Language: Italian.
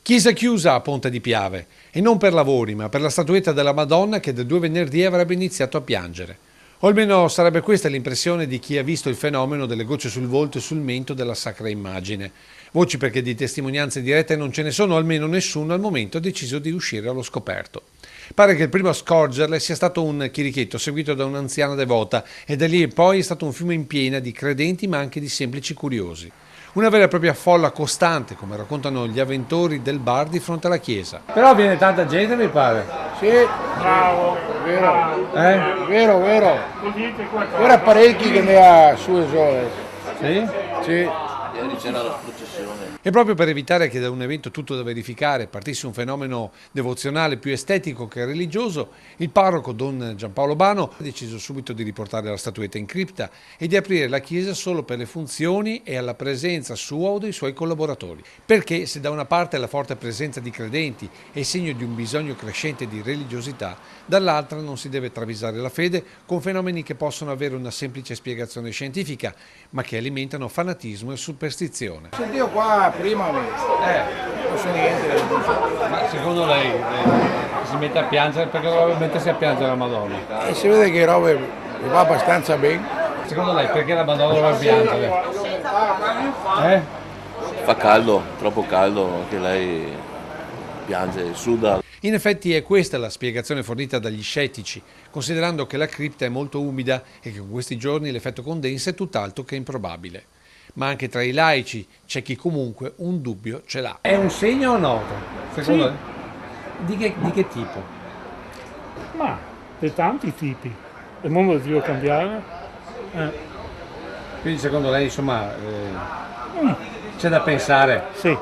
Chiesa chiusa a Ponte di Piave, e non per lavori, ma per la statuetta della Madonna che da 2 venerdì avrebbe iniziato a piangere. O almeno sarebbe questa l'impressione di chi ha visto il fenomeno delle gocce sul volto e sul mento della sacra immagine. Voci perché di testimonianze dirette non ce ne sono, almeno nessuno al momento ha deciso di uscire allo scoperto. Pare che il primo a scorgerle sia stato un chirichetto seguito da un'anziana devota e da lì in poi è stato un fiume in piena di credenti ma anche di semplici curiosi. Una vera e propria folla costante, come raccontano gli avventori del bar di fronte alla chiesa. Però viene tanta gente, mi pare. Sì, Bravo, vero, Eh? vero. Dite qualcosa. Ora parecchi che ne ha su e sole. Sì? Sì. Ieri c'era la processione. E proprio per evitare che da un evento tutto da verificare partisse un fenomeno devozionale più estetico che religioso, il parroco Don Giampaolo Bano ha deciso subito di riportare la statuetta in cripta e di aprire la chiesa solo per le funzioni e alla presenza sua o dei suoi collaboratori. Perché se da una parte la forte presenza di credenti è segno di un bisogno crescente di religiosità, dall'altra non si deve travisare la fede con fenomeni che possono avere una semplice spiegazione scientifica, ma che alimentano fanatismo e superstizione. Sentivo qua prima, non so niente. Ma secondo lei si mette a piangere perché dovrebbe mettersi a piangere la Madonna? E si vede che robe mi va abbastanza bene. Secondo lei perché la Madonna dovrebbe piangere? Fa caldo, troppo caldo, che lei piange, suda. In effetti è questa la spiegazione fornita dagli scettici, considerando che la cripta è molto umida e che con questi giorni l'effetto condensa è tutt'altro che improbabile. Ma anche tra i laici c'è chi comunque un dubbio ce l'ha. È un segno o no? Secondo Sì. lei? Di che tipo? Ma di tanti tipi. Il mondo deve cambiare. Quindi secondo lei insomma c'è da pensare? Sì.